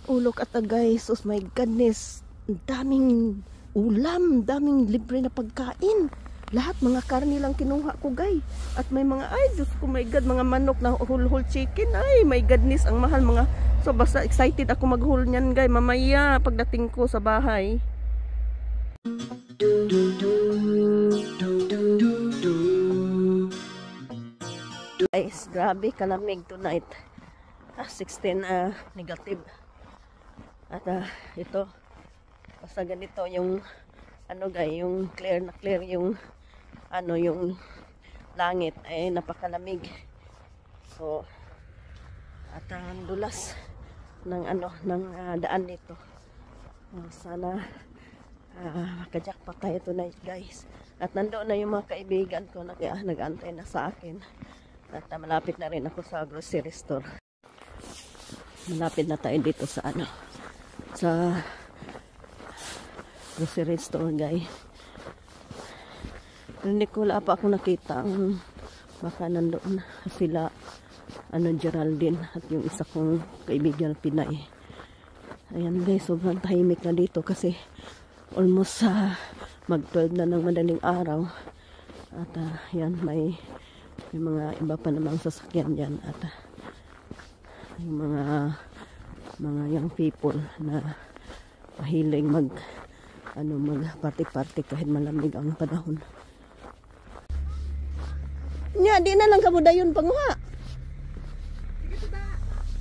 Oh, look at the guys. Oh my goodness. Daming ulam, daming libre na pagkain. Lahat mga karne lang kinuha ko, guys. At may mga, ay, Diyos ko, my God, mga manok na whole chicken. Ay, my goodness, ang mahal mga. So, basta excited ako mag-haul niyan, guys. Mamaya, pagdating ko sa bahay. Guys, grabe, kalamig tonight. 16 negative. At ito, basta ganito yung ano guys, yung clear na clear yung ano yung langit ay napakalamig. So at ang dulas ng ano ng daan dito. Sana makajackpot tayo tonight guys. At nandoon na yung mga kaibigan ko nag-aantay na sa akin. At malapit na rin ako sa grocery store. Malapit na tayo dito sa ano sa grocery store guys. Hindi ko wala pa ako nakita ang baka nandoon sila ano Geraldine at yung isa kong kaibigan Pinay. Ayan guys, sobrang tahimik na dito kasi almost mag 12 na ng madaling araw. At yan may mga iba pa namang sasakyan dyan at yung mga young people na mahilig mag party kahit malamig ang panahon. Nya, di na lang kamo dayon panguha.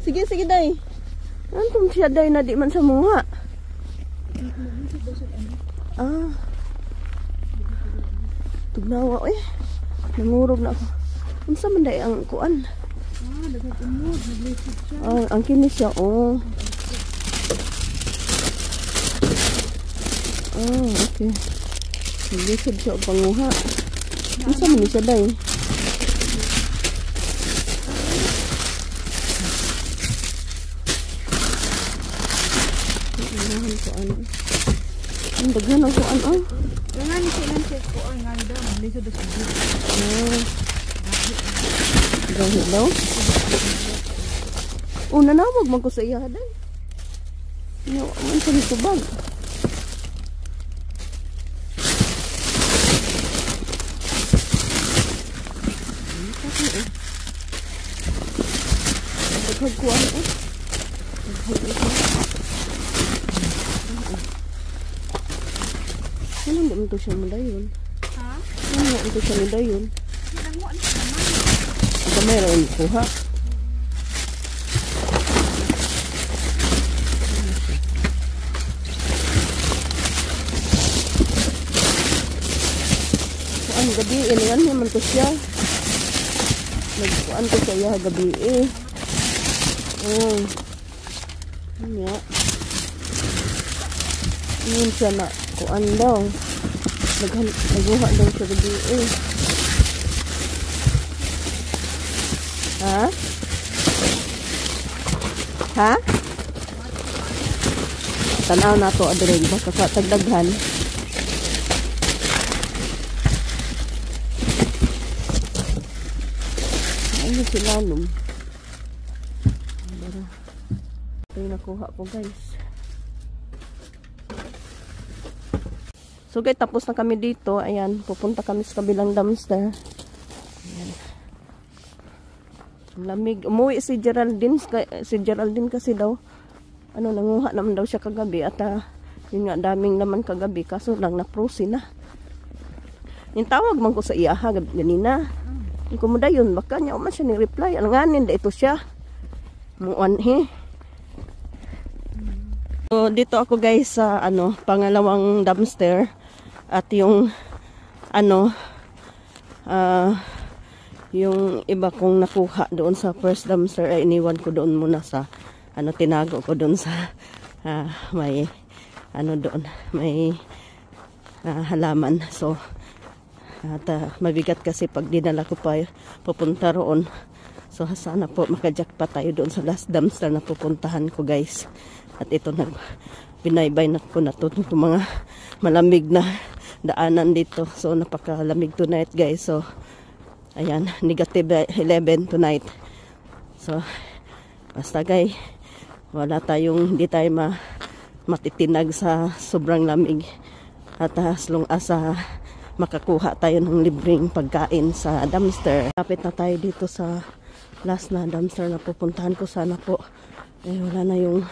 Sige day. Anong siya day na di man sa muha? Tugnawa nangurog na ako. Unsa man day ang kuan? Ang kinis siya, okay. Naglisod siya o panguha. Ano sa man siya day? Ang daghan ang kuan, Gangan ni silang siya kuan, nga daw. Naglisod na siya. Dahil daw? Nanawag man ko sa iya day. Man sa nitubag. Nagkuhan Ano naman ito siya madayon? Ha? Ano naman ito siya madayon? Ito mayroon kuha. Kuan gabi, ilingan naman ko siya. Nagkuan ko siya gabi Ano yun siya na kuan daw. Naguha daw siya gabi Ha? Tanaw na to adreg baka sa tagdaghan. Ano sila nung? Ito yung nakuha ko guys. So guys, tapos na kami dito. Ayan, pupunta kami sa kabilang dumpster. Ayan. Lamig. Umuwi si Geraldine. Si Geraldine kasi daw, nanguha naman daw siya kagabi. At yun nga, daming naman kagabi. Kaso lang, na-frozen na. Yung tawag man ko sa iya, ganina. Yung kumuda yun, baka niya man siya ni-reply. Alanganin, ito siya. Muan, So, dito ako guys sa, pangalawang dumpster. At yung, yung iba kong nakuha doon sa first dumpster ay iniwan ko doon muna sa tinago ko doon sa may doon may halaman. So at mabigat kasi pag dinala ko pa pupunta roon. So sana po makajackpot tayo doon sa last dumpster na pupuntahan ko guys. At ito na binaybay na ko na to mga malamig na daanan dito. So napakalamig tonight guys. So ayan, negative 11 tonight. So basta guys, hindi tayo matitinag sa sobrang lamig. At as long as makakuha tayo ng libreng pagkain sa dumpster. Kapit na tayo dito sa last na dumpster na pupuntahan ko. Sana po wala na yung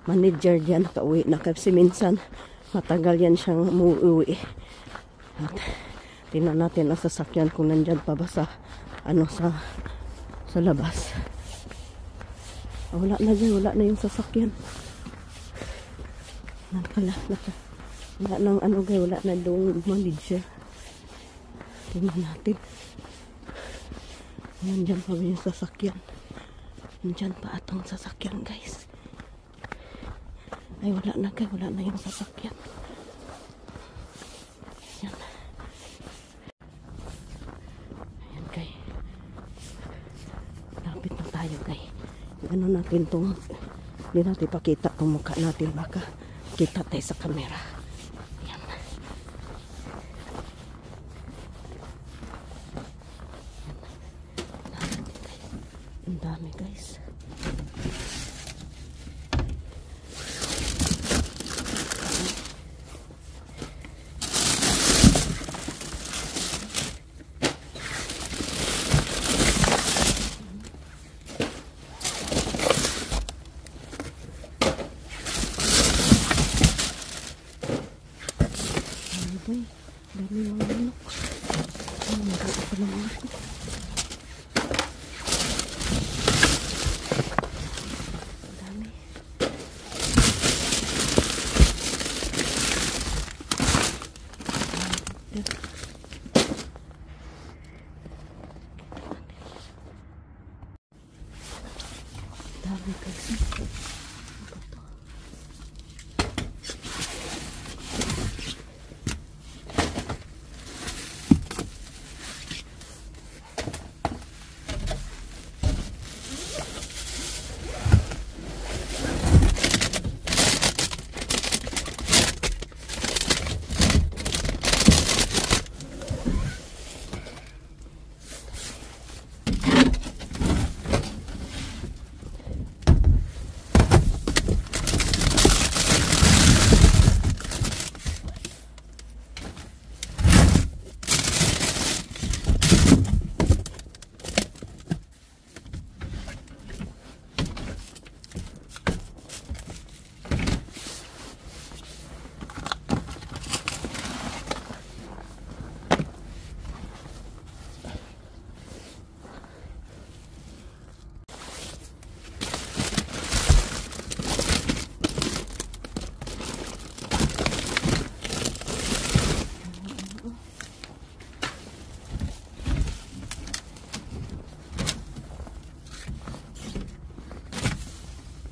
manager diyan, nakauwi na kasi minsan matagal yan siyang umuwi. At tingnan natin ang sasakyan kung nandyan pa ba sa sa labas. Wala na yung sasakyan. Wala nang wala na doon manager. Tingnan natin. Nandyan pa ba yung sasakyan? Nandyan pa atong sasakyan, guys. Ay, wala na yung sasakyan. Yan. Ayan, guys. Lapit na tayo, guys. Ano natin itong, hindi natin pakita itong mukha natin. Baka kita tayo sa camera. Ayan. Ang dami, guys. Dami mga manok. Nagkita pa naman ako. Dami. Dami kasi.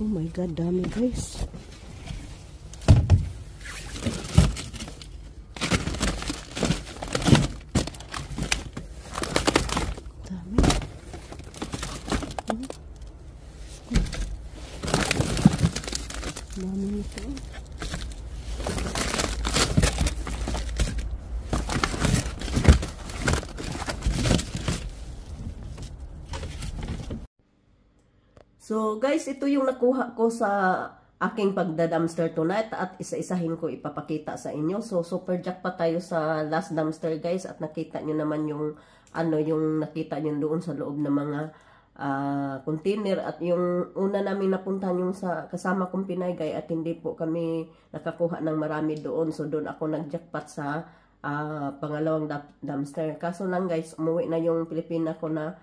Oh my God, dami, guys. Dami. Dami nito. So guys, ito yung nakuha ko sa aking pagda-dumpster tonight at isa-isahin ko ipapakita sa inyo. So super jackpot tayo sa last dumpster, guys, at nakita nyo naman yung yung nakita nyo doon sa loob ng mga container, at yung una namin napuntahan yung sa kasama kong Pinay at hindi po kami nakakuha ng marami doon. So doon ako nag-jackpot sa pangalawang dumpster. Kaso lang, guys, umuwi na yung Pilipina ko na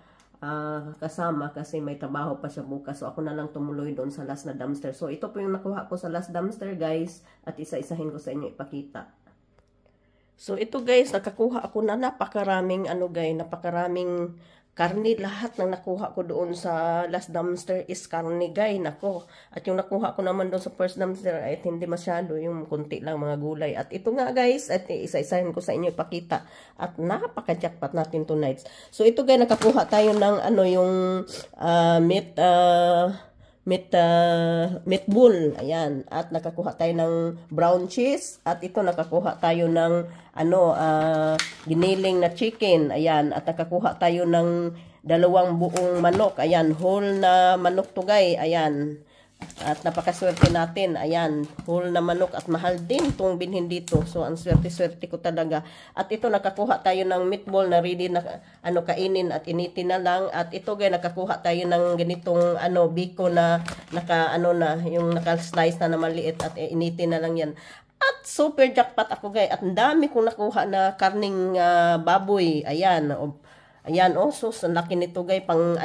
kasama kasi may trabaho pa siya bukas. So ako na lang tumuloy doon sa last na dumpster. So ito po yung nakuha ko sa last dumpster, guys, at isa-isahin ko sa inyo ipakita. So ito, guys, nakakuha ako na napakaraming napakaraming karne. Lahat ng nakuha ko doon sa last dumpster is karne, guys. Nako. At yung nakuha ko naman doon sa first dumpster ay hindi masyado, yung kunti lang mga gulay. At ito nga, guys, at isa-isahin ko sa inyo ipakita. At napaka-jackpot natin tonight. So ito, guys, nakakuha tayo ng yung meatball. Ayan. At nakakuha tayo ng brown cheese. At ito nakakuha tayo ng giniling na chicken. Ayan. At nakakuha tayo ng 2 buong manok. Ayan. Whole na manok to, guys. Ayan. At napakaswerte natin. Ayan, whole na manok at mahal din itong binhin dito. So, ang swerte-swerte ko talaga. At ito, nakakuha tayo ng meatball na ready na kainin at initin na lang. At ito, guys, nakakuha tayo ng ganitong biko na yung naka-slice na maliit at initin na lang yan. At super jackpot ako, guys. At ang dami kong nakuha na karning baboy. Ayan, ayan, so, ang laki nito, guys. Pang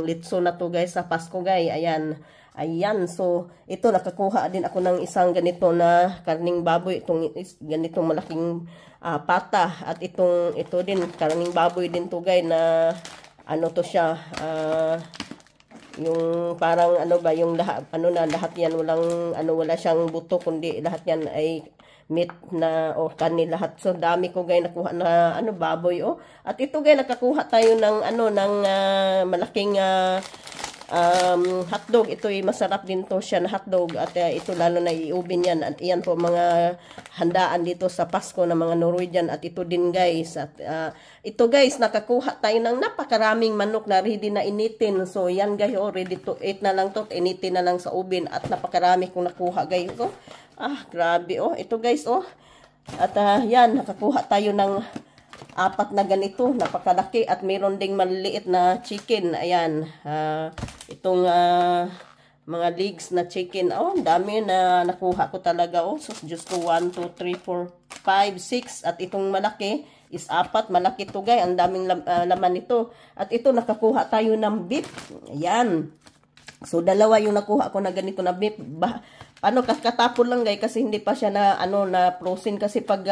litso na to, guys, sa Pasko, guys. Ayan. Ayan, so, ito, nakakuha din ako ng isang ganito na karning baboy, itong ganitong malaking pata, at ito din, karning baboy din to, guys, na, to siya, yung parang, yung lahat, lahat yan, wala siyang buto, kundi lahat yan ay meat na, kanin lahat. So, dami ko, guys, nakuha na, baboy, At ito, guys, nakakuha tayo ng, malaking, hotdog. Ito ay masarap din to siya na hotdog at ito lalo na iubin yan at iyan po mga handaan dito sa Pasko ng mga Norwegian at ito din, guys, at ito, guys, nakakuha tayo ng napakaraming manok na ready na initin. So yan, guys, ready to eat na lang to, initin na lang sa ubin at napakarami kong nakuha, guys. Grabe, ito, guys, at yan, nakakuha tayo ng 4 na ganito, napakalaki at mayroon ding maliliit na chicken. Ayan, itong mga legs na chicken. Ang dami na nakuha ko talaga. So, just 1, 2, 3, 4, 5, 6. At itong malaki is 4. Malaki to, guys. Ang daming laman nito. At ito, nakakuha tayo ng beef. Ayan. So, 2 yung nakuha ko na ganito na beef. Katapon lang, guys, kasi hindi pa siya na frozen kasi pag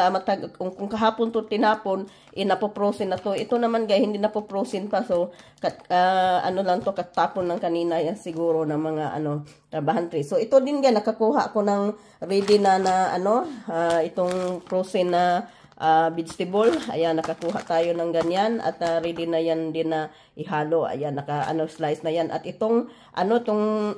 kung kahapon to tinapon, napo-frozen na to. Ito naman, guys, hindi napo-frozen pa. So lang to, katapon lang kanina yan siguro ng mga bahantry. So ito din, guys, nakakuha ako ng ready na itong frozen na vegetable. Ayan, nakakuha tayo ng ganyan at ready na yan din na ihalo. Ayan, slice na yan. At itong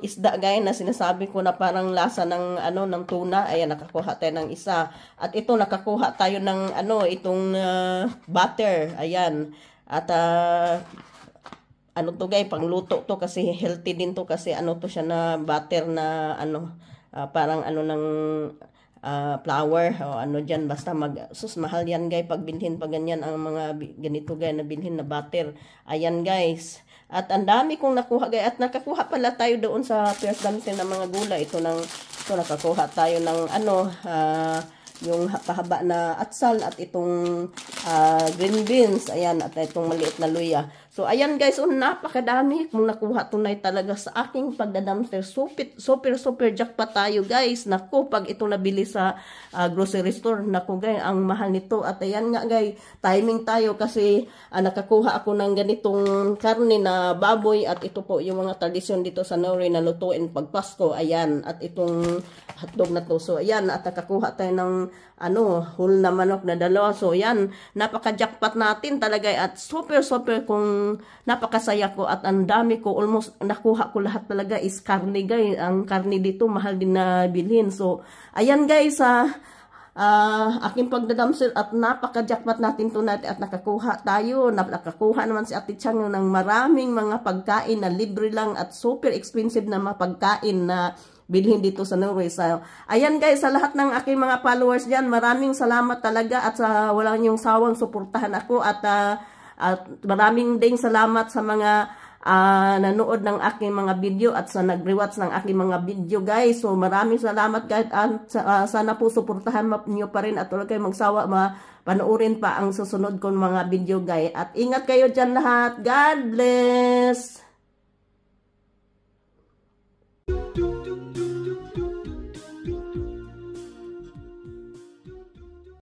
isda, guys, na sinasabi ko na parang lasa ng ng tuna. Ayan, nakakuha tayo ng isa. At ito, nakakuha tayo ng itong butter. Ayan. At to, guys, pangluto to kasi healthy din to kasi to siya na butter na parang ng flour o dyan, basta mahal yan, guys, pag binhin pa ganyan ang mga ganito, guys, na binhin na butter. Ayan, guys, at ang dami kong nakuha, guys, at nakakuha pala tayo doon sa First Damson ng mga gulay. Ito nakakuha tayo ng yung pahaba na atsal at itong green beans. Ayan, at itong maliit na luya. So, ayan, guys, napakadami kung nakuha tunay talaga sa aking pagdadamster. Super jackpot tayo, guys. Naku, pag ito nabili sa grocery store, naku, guys, ang mahal nito. At ayan nga, guys, timing tayo kasi nakakuha ako ng ganitong karne na baboy at ito po yung mga tradisyon dito sa Norway na lutuin pag Pasko. Ayan, at itong hotdog na to. So, ayan, at nakakuha tayo ng whole na manok na 2. So, ayan, napaka-jackpot natin talaga at super kung napakasaya ko at ang dami ko, almost nakuha ko lahat talaga is karne, guys. Ang karne dito, mahal din na bilhin. So, ayan, guys, aking pagdadamsel at napaka-jackpot natin tonight at nakakuha naman si Ate Chang ng maraming mga pagkain na libre lang at super expensive na mga pagkain na bilhin dito sa Norway. So, ayan, guys, sa lahat ng aking mga followers dyan, maraming salamat talaga at sa walang yung sawang suportahan ako at maraming ding salamat sa mga nanood ng aking mga video at sa nag-rewatch ng aking mga video, guys. So, maraming salamat, guys, at sana po suportahan niyo pa rin at huwag kayo magsawa panoorin pa ang susunod kong mga video, guys. At ingat kayo dyan lahat. God bless!